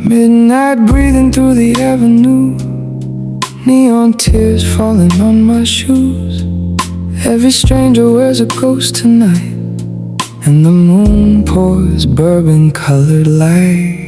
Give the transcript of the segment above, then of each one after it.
Midnight breathing through the avenue, neon tears falling on my shoes. Every stranger wears a ghost tonight, and the moon pours bourbon-colored light.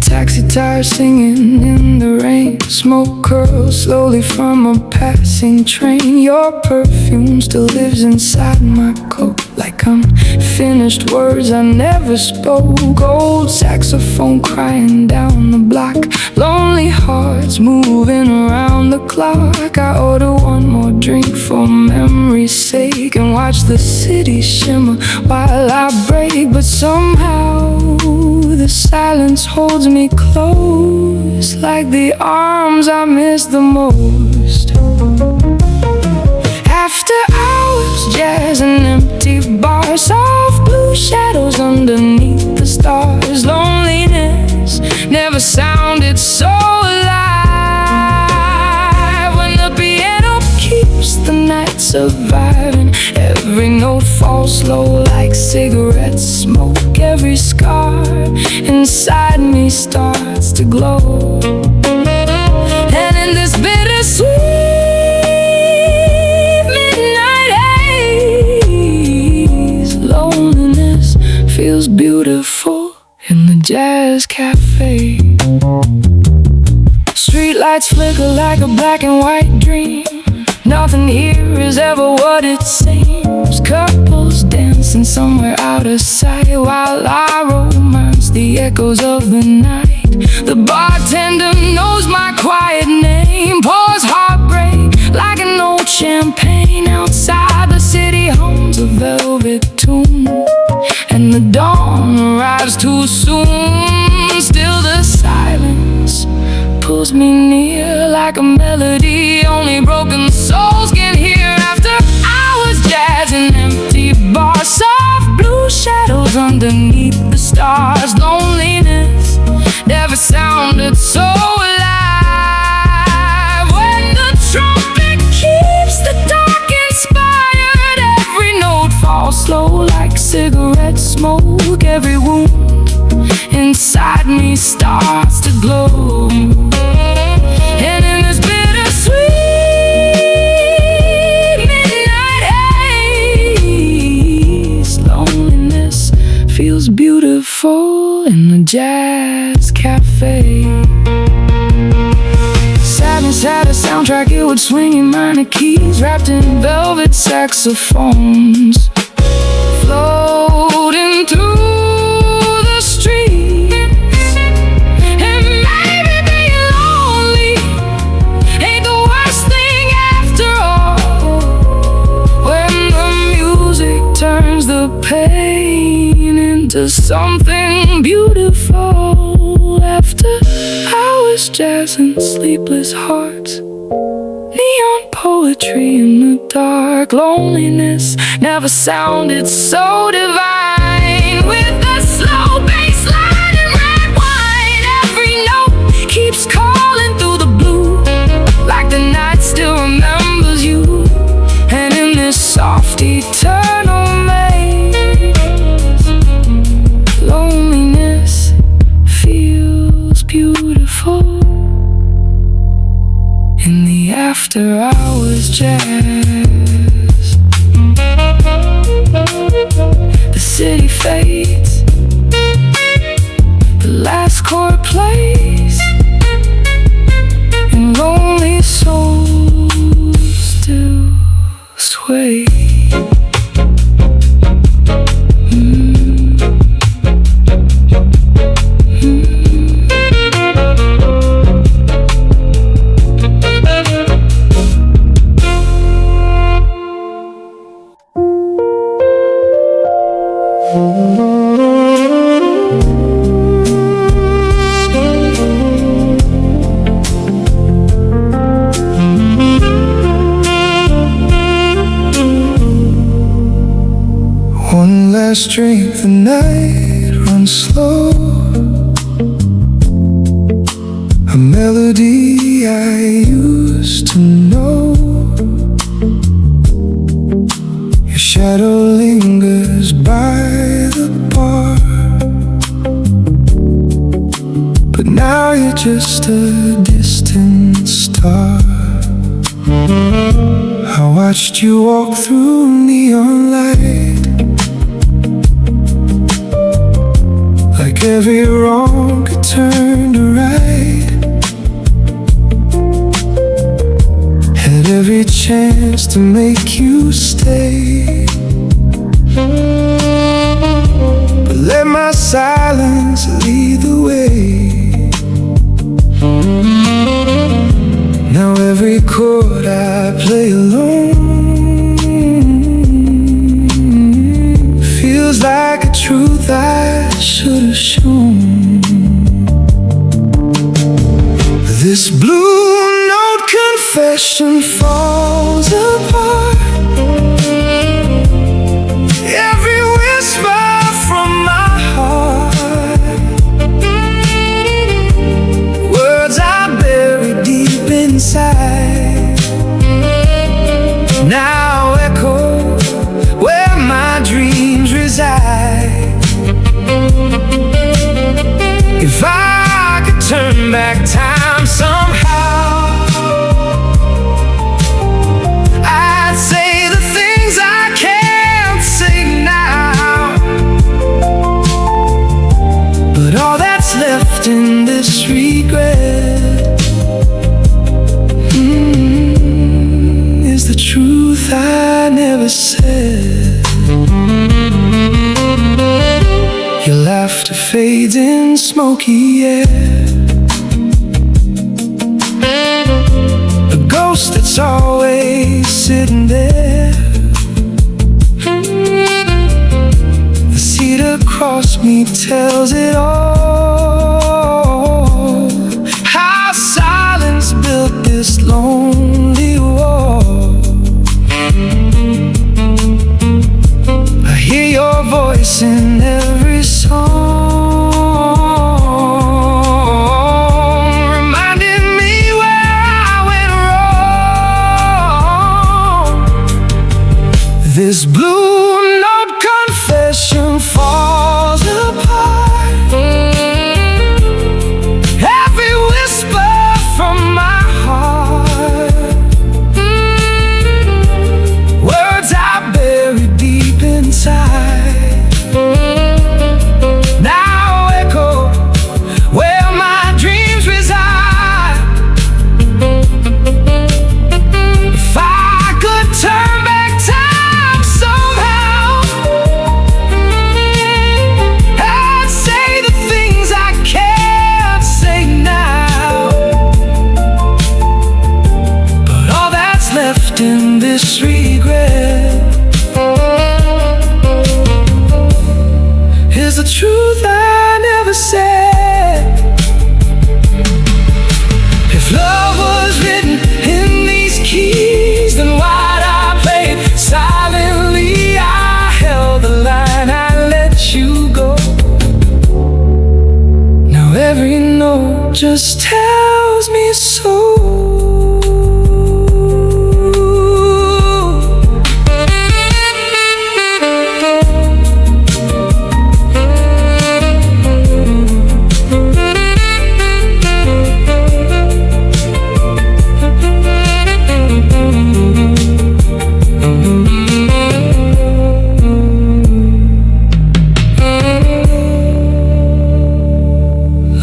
Taxi tires singing in the rain, smoke curls slowly from a passing train. Your perfume still lives inside my coat, like unfinished words I never spoke. Old saxophone crying down the block, lonely hearts moving around the clock. I order one more drink for memory's sake, and watch the city shimmer while I break. But somehow the silence holds me close, like the arms I miss the most. After hours, jazz and empty bars, soft blue shadows underneath the stars. Loneliness never sounded so alive. When the piano keeps the night surviving, every note falls slow like cigarette smoke. Every scar inside me starts to glow. And in this bittersweet midnight haze, loneliness feels beautiful in the jazz cafe. Streetlights flicker like a black and white dream. Nothing here is ever what it seems. Couples dancing somewhere out of sight, while I romance the echoes of the night. The bartender knows my quiet name, pours heartbreak like an old champagne. Outside the city hums a velvet tune, and the dawn arrives too soon. Still the silence pulls me near like a melody only broken souls can hear. After hours, jazz and empty bars, soft blue shadows underneath the stars. Loneliness never sounded so alive. When the trumpet keeps the dark inspired, every note falls slow like cigarette smoke. Every wound inside me starts to glow. And in this bittersweet midnight haze, loneliness feels beautiful in the jazz cafe. Sadness had a soundtrack, it would swing in minor keys, wrapped in velvet saxophones, floating through the streets. And maybe being lonely ain't the worst thing after all, when the music turns the pain into something beautiful. After hours, jazz and sleepless hearts, neon poetry in the dark. Loneliness never sounded so divine. With the slow bass line and red wine, every note keeps calling through the blue, like the night still remembers you. And in this soft eternal maze, loneliness feels beautiful in the after hours jazz. The city fades, the last chord plays, and lonely souls still sway. One last drink, the night runs and slow, a melody I used to know. Your shadow lingers by the bar, but now you're just a distant star. I watched you walk through neon light, like every wrong could turn to right. Had every chance to make you stay, but let my silence lead the way. Now every chord I play alone feels like a truth I should have shown. This blue note confession falls apart, every whisper from my heart, words I buried deep inside, now echo where my dreams reside. If I could turn back time somehow, I'd say the things I can't say now. But all that's left in this regret is the truth I never said. Your laughter fades in smoky air, a ghost that's always sitting there. The seat across me tells it all, how silence built this lonely wall. I hear your voice in every song, reminding me where I went wrong. This blue note confession falls apart, every whisper from my heart, words I buried deep inside, now echo where my dreams reside. If I could turn back time somehow, I'd say the things I can't say now. But all that's left in this regret is the truth I never said. If love was written in these keys, then why'd I play it silently? I held the line, I let you go. Now every note just tells me so.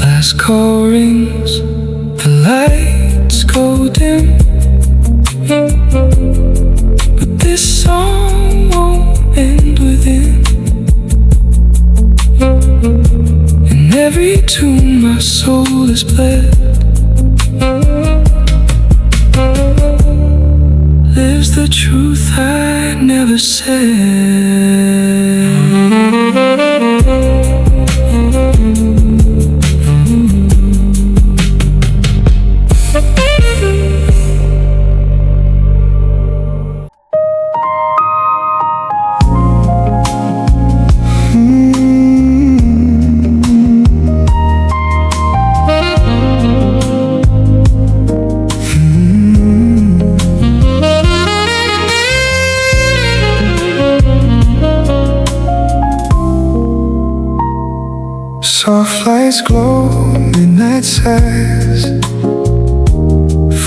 Last call rings, the lights go dim, but this song won't end within. In every tune my soul is bled, lives the truth I never said. Soft lights glow, midnight sighs,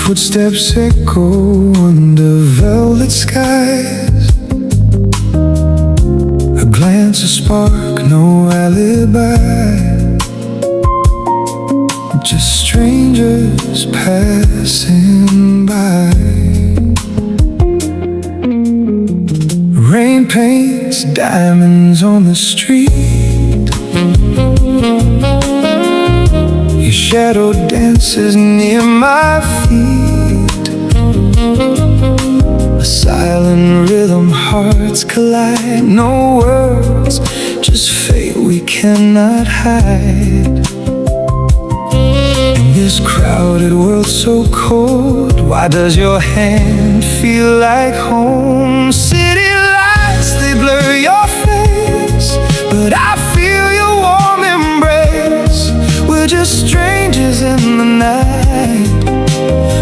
footsteps echo under velvet skies. A glance, a spark, no alibi, just strangers passing by. Rain paints diamonds on the street. Your shadow dances near my feet. A silent rhythm, hearts collide. No words, just fate we cannot hide. In this crowded world so cold, why does your hand feel like home? City lights, they blur your face, but I feel your warm embrace. We're just strangers in the night,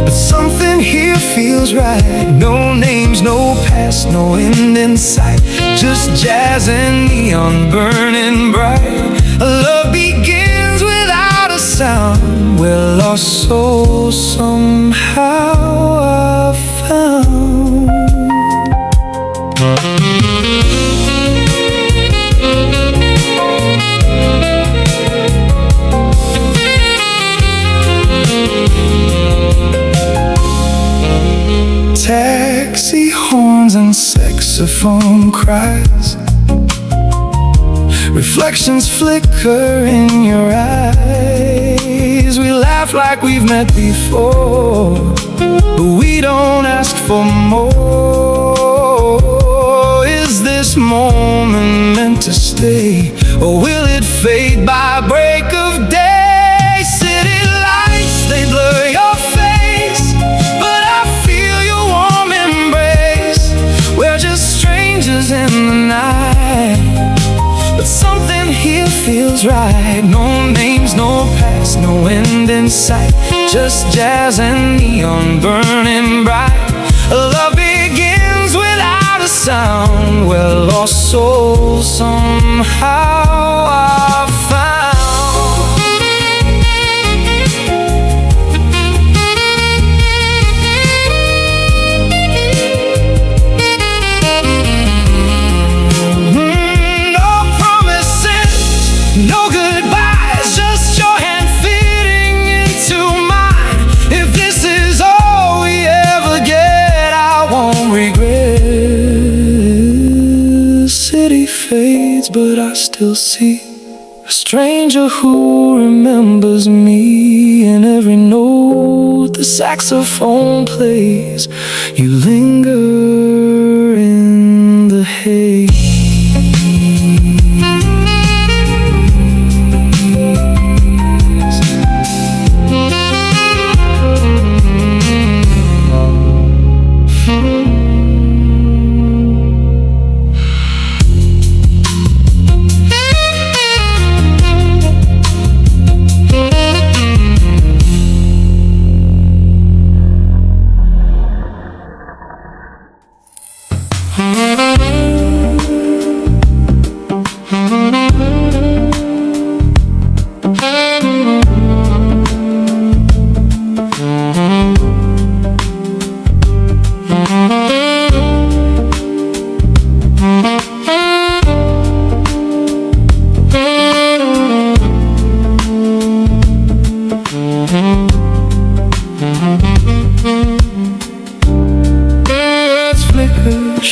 but something here feels right. No names, no past, no end in sight, just jazz and neon burning bright. Love begins without a sound. We're lost souls somehow I found. Taxi horns and saxophone cries, reflections flicker in your eyes. We laugh like we've met before, but we don't ask for more. Is this moment meant to stay, or will it fade by break of day? City lights, they blur your face, but I feel your warm embrace. We're just strangers in the night, but something here feels right. No names, no past, no end in sight, just jazz and neon burning bright. Love begins without a sound. We're lost souls somehow I found. No promises, no goodbyes, just your hand fitting into mine. If this is all we ever get, I won't regret. The city fades, but I still see a stranger who remembers me. In every note the saxophone plays, you linger in the haze.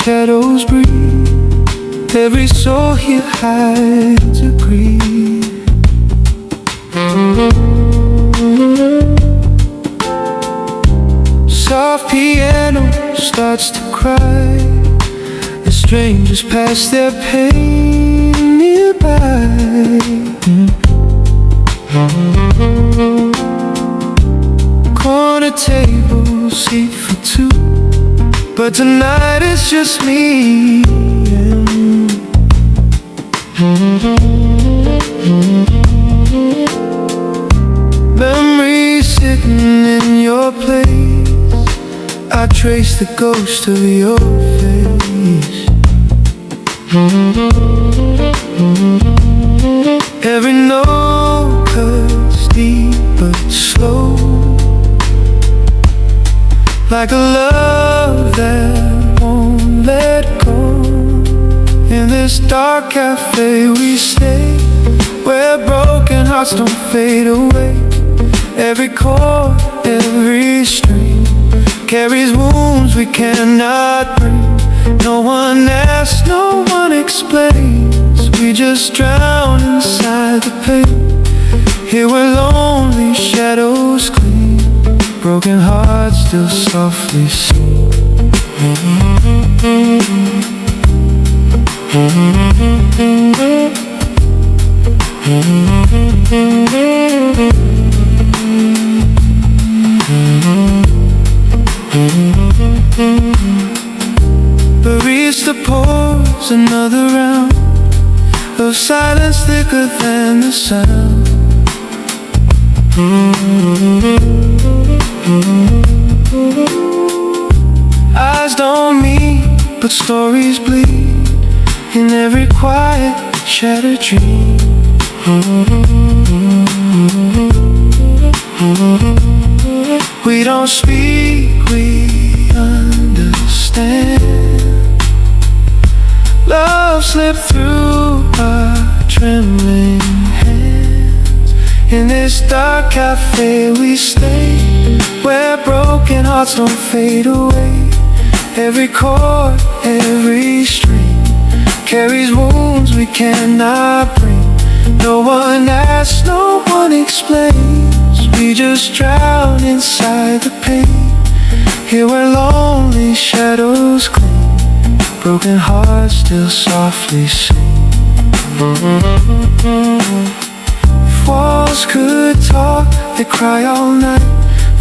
Shadows breathe, every soul here hides a grief. Soft piano starts to cry, the strangers pass their pain nearby. Corner table, seat for two, but tonight it's just me and memories sitting in your place. I trace the ghost of your face. Every note like a love that won't let go. In this dark cafe we stay, where broken hearts don't fade away. Every chord, every string carries wounds we cannot bring. No one asks, no one explains, we just drown inside the pain. Here where lonely shadows cling, broken hearts still softly sing. Barista pours another round of silence thicker than the sound. Eyes don't meet, but stories bleed in every quiet, shattered dream. We don't speak, we understand. Love slipped through our trembling hands. In this dark cafe we stay, where broken hearts don't fade away. Every chord, every string carries wounds we cannot bring. No one asks, no one explains, we just drown inside the pain. Here where lonely shadows cling, broken hearts still softly sing. If walls could talk, they'd cry all night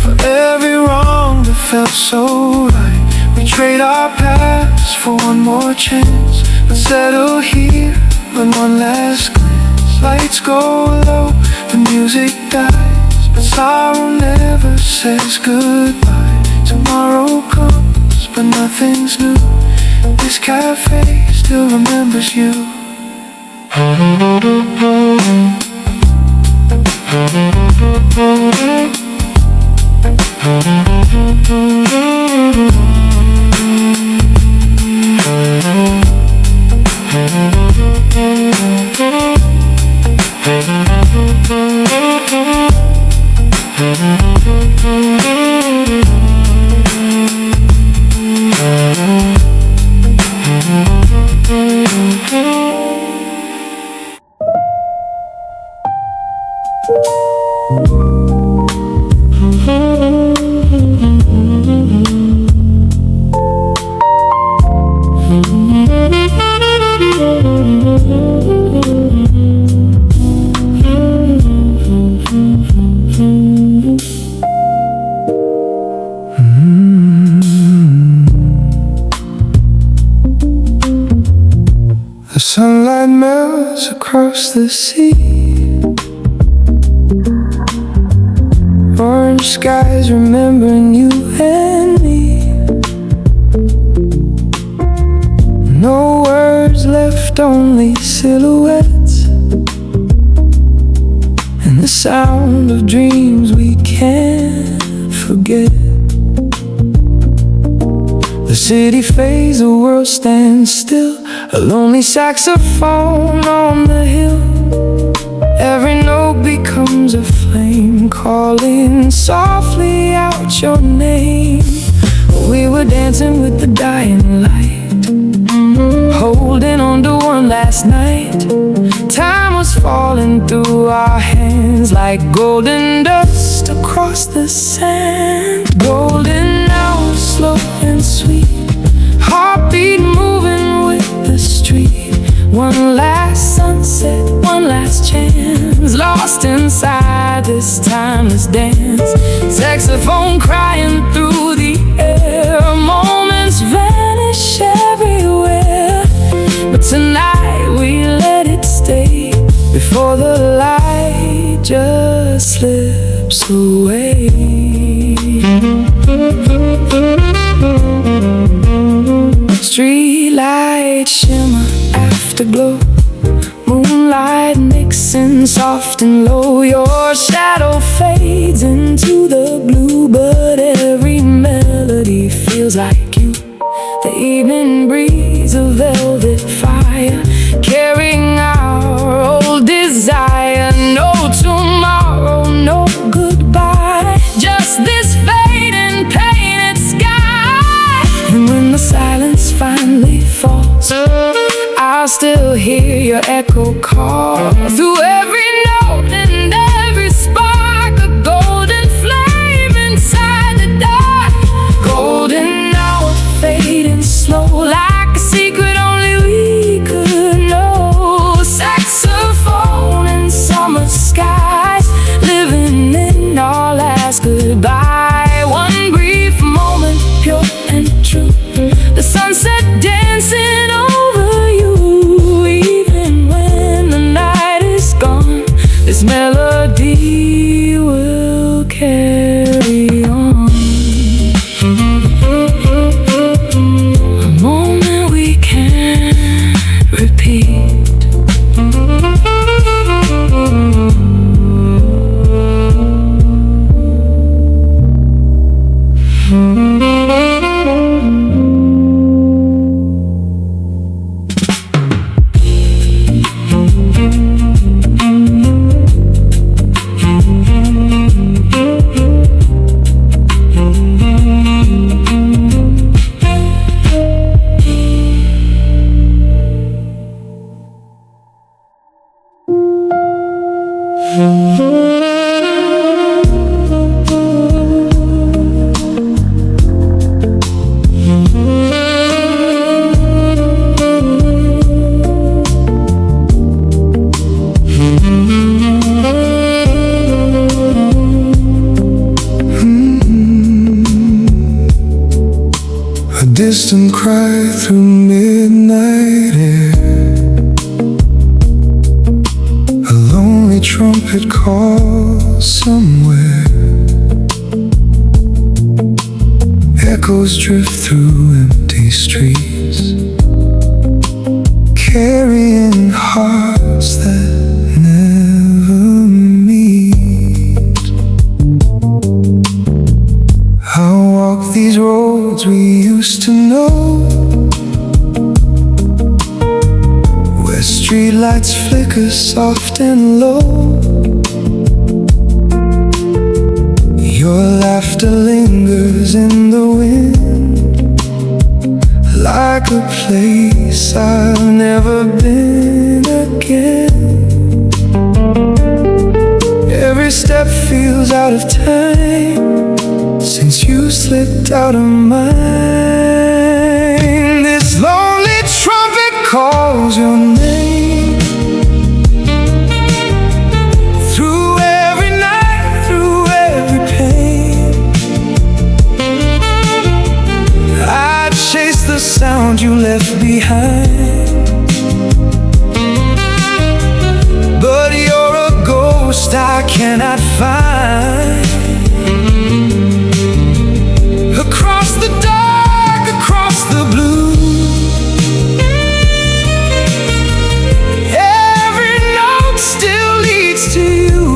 for every wrong that felt so right. We trade our past for one more chance, but settle here with one last glance. Lights go low, the music dies, but sorrow never says goodbye. Tomorrow comes, but nothing's new. This cafe still remembers you. The sunlight melts across the sea, orange skies remembering you and me. No words left, only silhouettes, and the sound of dreams we can't forget. The city fades, the world stands still, a lonely saxophone on the hill. Every note becomes a flame, calling softly out your name. We were dancing with the dying light, holding on to one last night. Time was falling through our hands like golden dust across the sand. Golden hours, slow and sweet, heartbeat moving with the street. One last sunset, one last chance, lost inside this timeless dance. Saxophone crying through the air, moments vanish everywhere, but tonight we let it stay before the light just slips away. Street lights shimmer, afterglow, moonlight mixing soft and low. Your shadow fades into the blue, but every melody melody feels like you. The evening breeze, a velvet fire, carrying our old desire. No tomorrow, no goodbye, just this fading painted sky. And when the silence finally falls, I'll still hear your echo call through every note and every spark, a golden flame inside the dark. Golden hour fading slow, like a secret only we could know. Saxophone in summer skies, living in our last goodbye. One brief moment, pure and true, the sunset dancing over you. Even when the night is gone, this melody will carry on. A moment we can't repeat. A distant cry through midnight air, a lonely trumpet call somewhere. Echoes drift through empty streets, carrying hearts that never meet. I'll walk these roads we used to know, where streetlights flicker soft and low. Your laughter lingers in the wind, like a place I've never been again. Every step feels out of time since you slipped out of mine. This lonely trumpet calls your name through every night, through every pain. I chase the sound you left behind, but you're a ghost I cannot find. Across the dark, across the blue, every note still leads to you.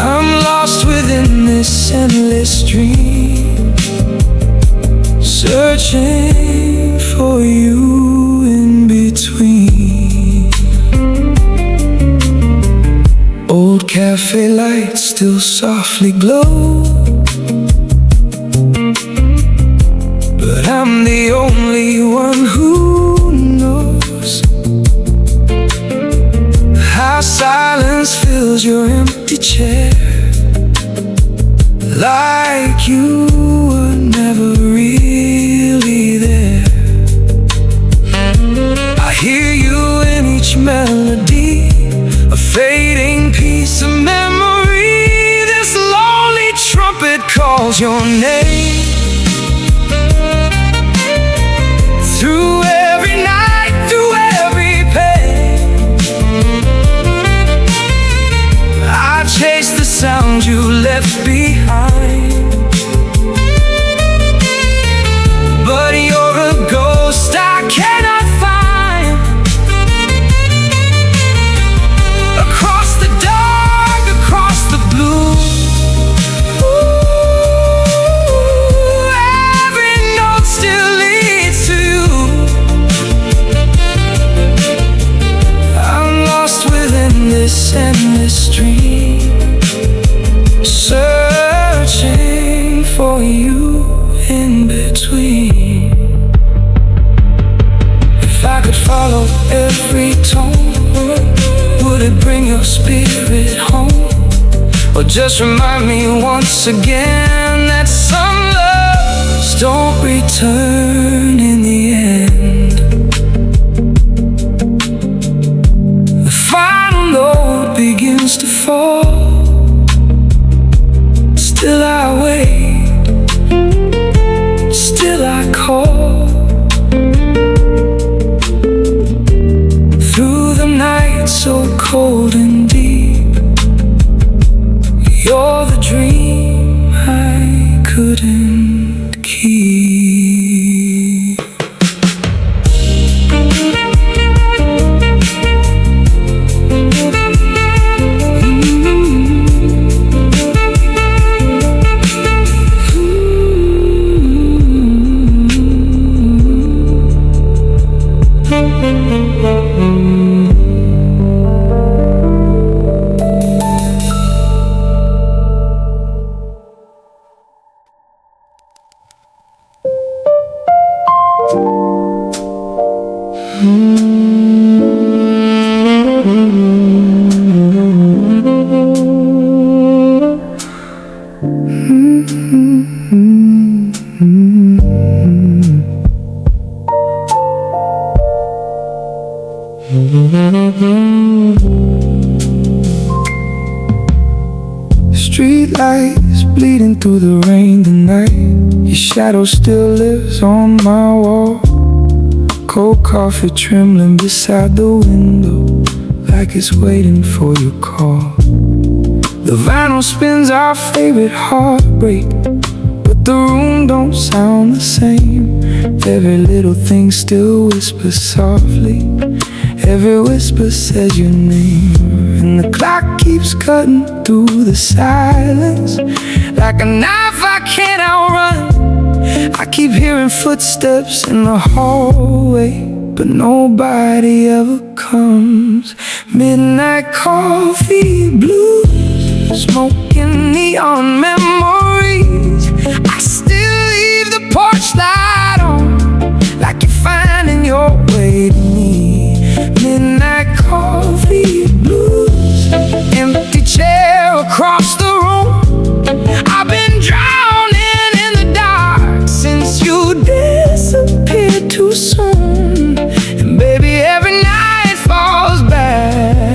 I'm lost within this endless dream, searching for you in between. Old cafe lights still softly glow, but I'm the only one who knows how silence fills your empty chair, like you were never really there. I hear you in each melody, a fading piece of memory. This lonely trumpet calls your name through every night, through every pain. I chase the sound you left behind, but you're a ghost I cannot find. Across the dark, across the blue, ooh, every tone? Would it bring your spirit home? Or just remind me once again that some loves don't return in the end? The final note begins to fall. Still I wait, still I call. Through the night so cold and deep, you're the dream I couldn't keep. Street lights bleeding through the rain tonight. Your shadow still lives on my wall. Cold coffee trembling beside the window, like it's waiting for your call. The vinyl spins our favorite heartbreak, but the room don't sound the same. Every little thing still whispers softly. Every whisper says your name. And the clock keeps cutting through the silence like a knife I can't outrun. I keep hearing footsteps in the hallway, but nobody ever comes. Midnight coffee blues, smoking neon memories. I still leave the porch light on, like you're finding your way to me. Midnight coffee blues, empty chair across the room. I've been drowning in the dark since you disappeared too soon. And baby, every night falls back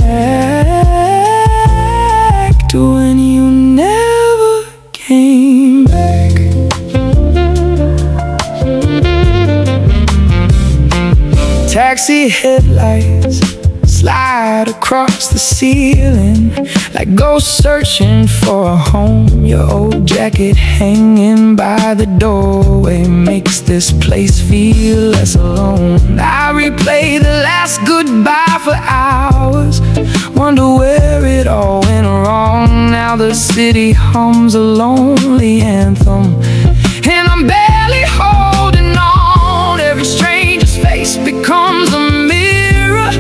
to when you never came back. Taxi headlights slide across the ceiling like ghosts searching for a home. Your old jacket hanging by the doorway makes this place feel less alone. I replay the last goodbye for hours, wonder where it all went wrong. Now the city hums a lonely anthem, and I'm barely holding on. Every stranger's face becomes a mirror.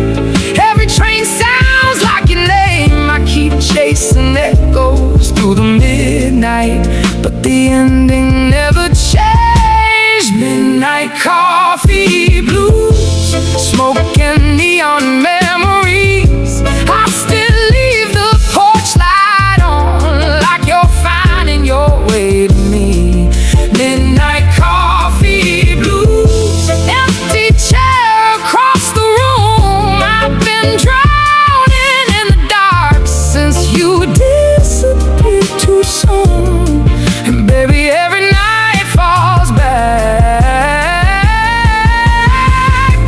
Every train sounds like your name. I keep chasing echoes through the midnight, but the ending never changed. Midnight coffee blues, smoking neon memories. I still leave the porch light on, like you're finding your way to me. Midnight coffee blues, empty chair across the room. I've been drowning in the dark since you disappeared too soon. And baby, every night falls back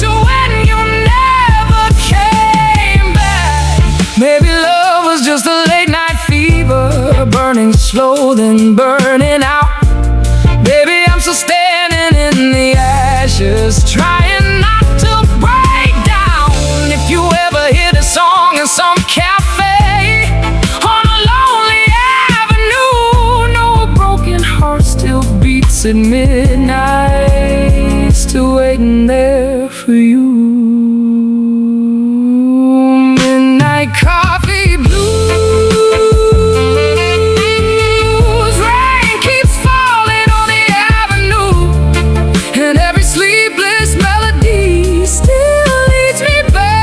to when you never came back. Maybe love was just a late night fever, burning slow then burning out. Baby, I'm still standing in the ashes, trying not to break down. If you ever hear the song in some cafe on a lonely avenue, no broken heart still beats at midnight, still waiting there for you. Midnight coffee blues, rain keeps falling on the avenue, and every sleepless melody still leads me back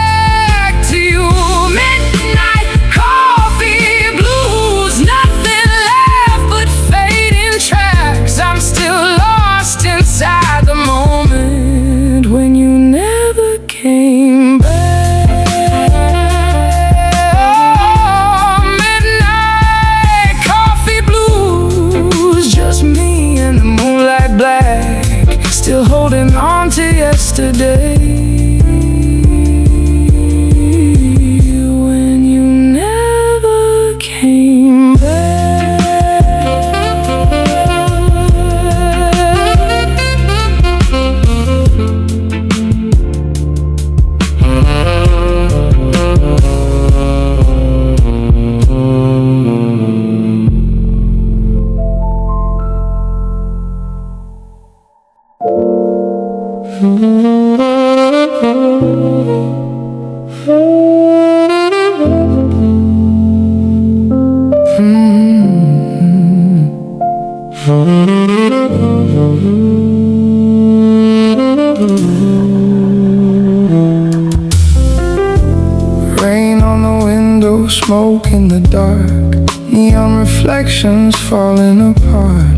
tobacco smoke in the dark, neon reflections falling apart.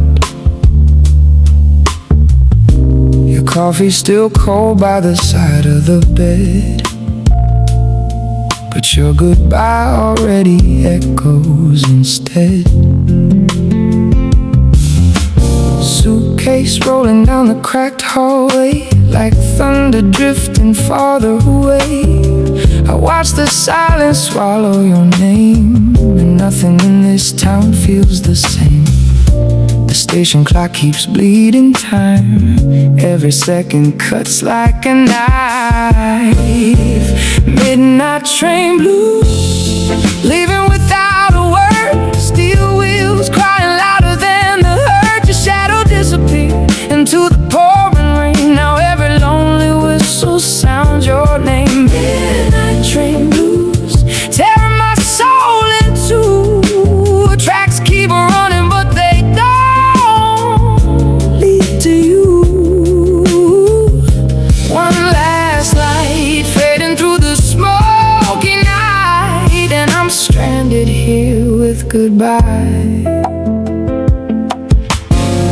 Your coffee still cold by the side of the bed, but your goodbye already echoes instead. Suitcase rolling down the cracked hallway, like thunder drifting farther away. I watch the silence swallow your name, and nothing in this town feels the same. The station clock keeps bleeding time, every second cuts like a knife. Midnight train blues, leaving without a word. Steel wheels crying louder than the hurt. Your shadow disappeared into the pouring rain. Now every lonely whistle sounds your name. Midnight train blues, tearing my soul in two. Tracks keep running, but they don't lead to you. One last light fading through the smoky night, and I'm stranded here with goodbye.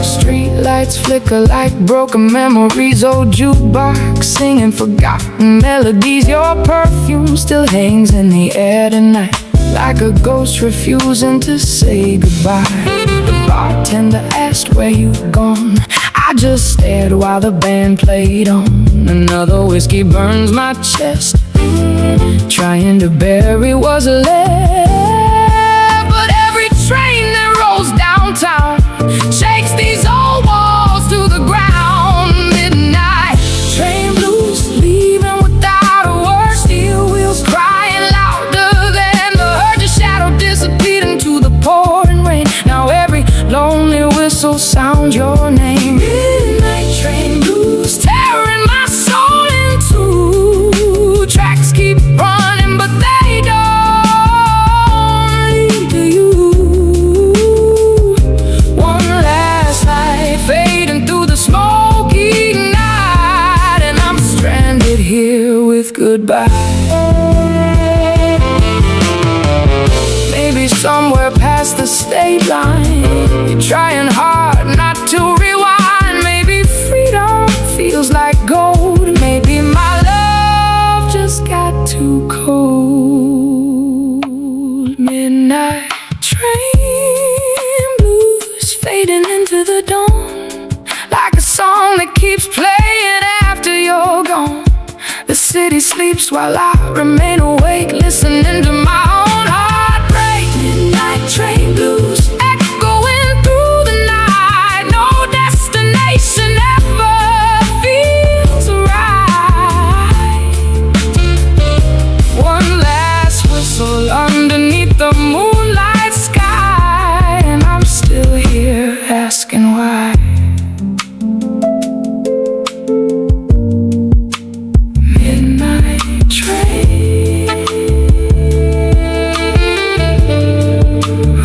Streetlights flicker like broken memories. Old jukebox singing forgotten melodies. Your perfume still hangs in the air tonight, like a ghost refusing to say goodbye. The bartender asked where you'd gone. I just stared while the band played on. Another whiskey burns my chest, trying to bury what's left. But every train that rolls downtown shakes these old walls to the ground. Midnight train blues, leaving without a word. Steel wheels crying louder than the hurt. Your shadow disappeared into the pouring rain. Now every lonely whistle sounds your name. Midnight train blues, tearing my soul in two. Tracks keep running, but they don't lead to you. One last light fading through the smoky night, and I'm stranded here with goodbye. Maybe somewhere past the state line, you're trying hard not to rewind. Maybe freedom feels like gold. Maybe my love just got too cold. Midnight train blues fading into the dawn, like a song that keeps playing after you're gone. The city sleeps while I remain awake, listening to my own heartbreak. Midnight train blues, echoing through the night. No destination ever feels right. One last whistle underneath the moonlight sky, and I'm still here asking why. Midnight train,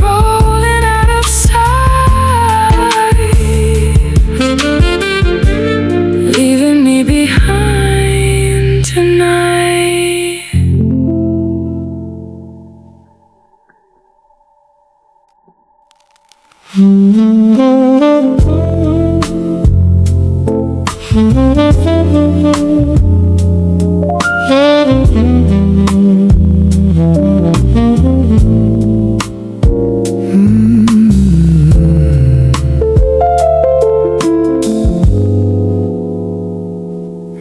rolling out of sight, leaving me behind tonight.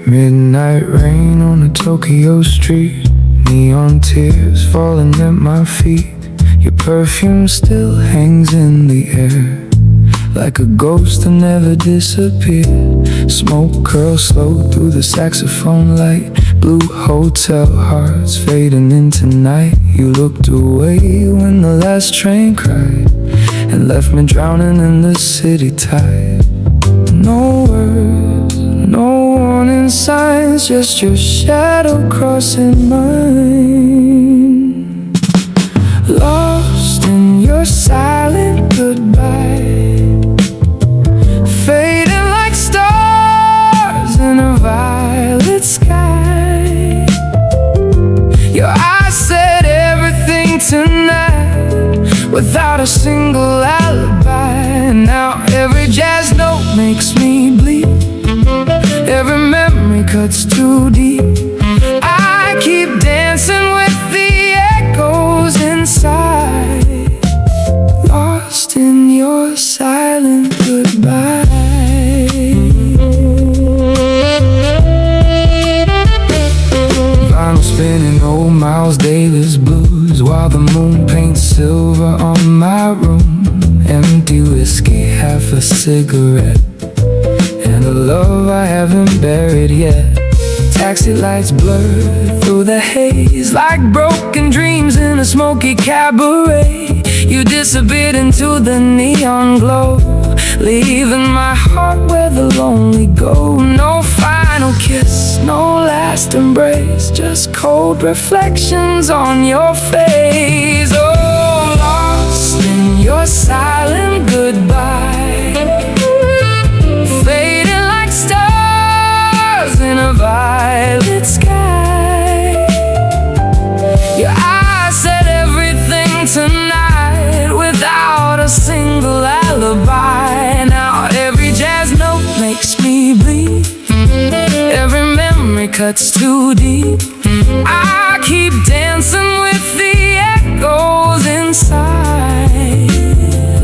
Midnight rain on a Tokyo street, neon tears falling at my feet. Your perfume still hangs in the air, like a ghost that never disappeared. Smoke curls slow through the saxophone light. Blue hotel hearts fading into night. You looked away when the last train cried, and left me drowning in the city tide. No words, no warning signs, just your shadow crossing mine. Lost in your silent goodbye, fading like stars in a violet sky. Your eyes said everything without a single alibi. Now every jazz note makes me bleed, every memory cuts too deep. I keep dancing with the echoes inside, lost in your silent goodbye. Vinyl spinning old Miles Davis blues, while the moon paints silver on my room. Empty whiskey, half a cigarette, and a love I haven't buried yet. Taxi lights blur through the haze, like broken dreams in a smoky cabaret. You disappeared into the neon glow, leaving my heart where the lonely go. No final kiss, no last embrace, just cold reflections on your face. Oh, lost in your silent goodbye, fading like stars in a violet sky. Your eyes said everything tonight, without a single alibi. Now every jazz note makes me bleed, every memory cuts too deep. I keep dancing with the echoes inside,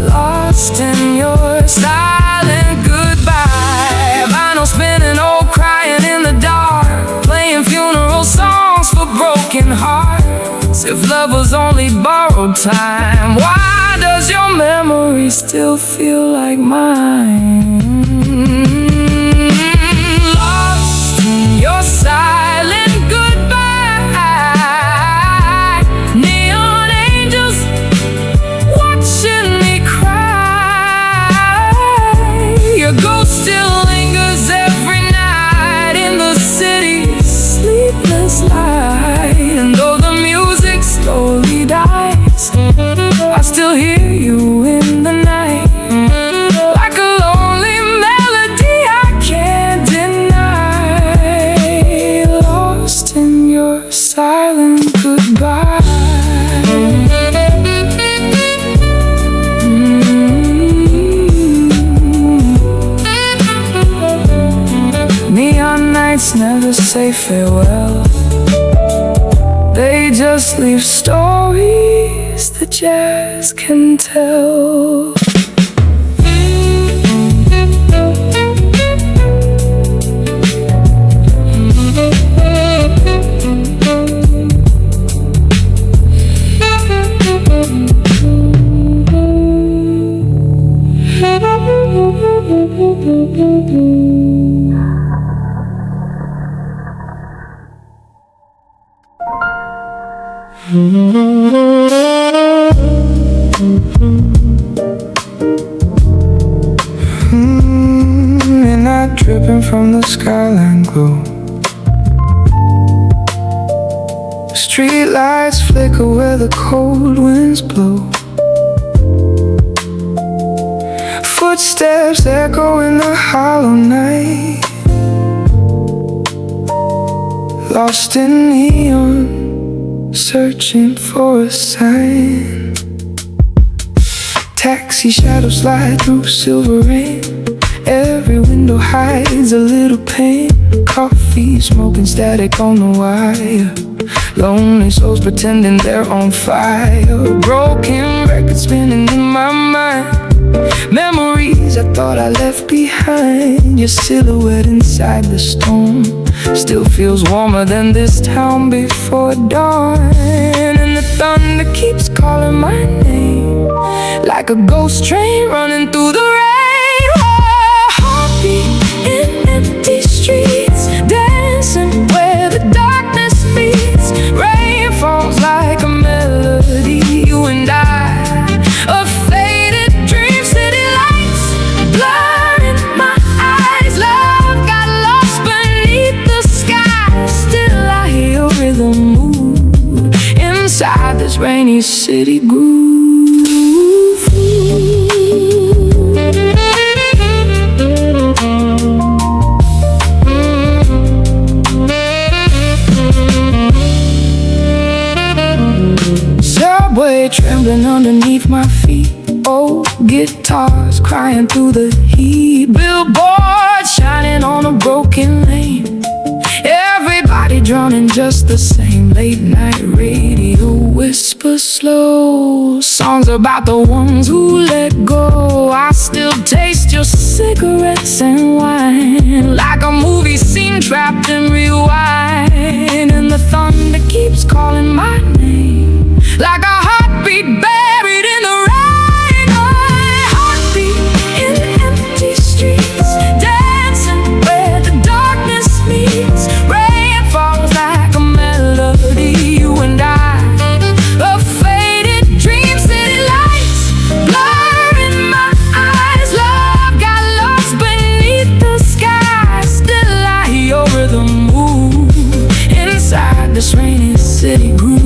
lost in your silent goodbye. Vinyl spinning, old crying in the dark, playing funeral songs for broken hearts. If love was only borrowed time, why does your memory still feel like mine? Lost in your silent goodbye, neon angels watching me cry. Your ghost still lingers every night in the city's sleepless light. And though the music slowly dies, I still hear you in the night, like a lonely melody I can't deny. Lost in your silent goodbye. Neon nights never say farewell, they just leave stories that jazz can tell. Midnight dripping from the skyline glow, street lights flicker where the cold winds blow. Footsteps echo in the hollow night, lost in neon, searching for a sign. Taxi shadows slide through silver rain, every window hides a little pain. Coffee smoking, static on the wire, lonely souls pretending they're on fire. Broken records spinning in my mind, memories I thought I left behind. Your silhouette inside the storm still feels warmer than this town before dawn. And the thunder keeps calling my name, like a ghost train running through the rain. Oh, heartbeat in empty streets, dancing where the darkness meets. Rain falls like a melody, you and I, a faded dream. City lights blurring my eyes, love got lost beneath the sky. Still I hear rhythm move inside this rainy city groove. Subway subway trembling underneath my feet. Old guitars crying through the heat. Billboards shining on a broken lane. Everybody drowning just the same. Late night radio whispers slow. Songs about the ones who let go. I still taste your cigarettes and wine, like a movie scene trapped in rewind. And the thunder keeps calling my name, like a heartbeat buried in the rain. A heartbeat in empty streets, dancing where the darkness meets. Rain falls like a melody. You and I, a faded dream, city lights blurring my eyes. Love got lost beneath the sky. Still lie over the moon inside this rainy city groove.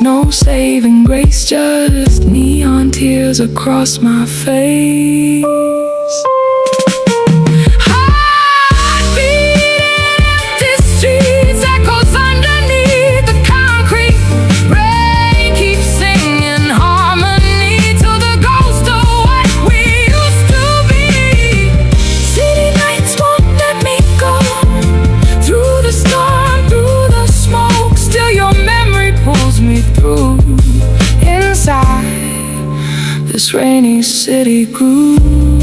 No saving grace, just neon tears across my face. Heartbeat in empty streets, echoes underneath the concrete. Rain keeps singing harmony to the ghost of what we used to be. City nights won't let me go. Through the storm, through the smoke, still your memory pulls me through. Inside this rainy city groove.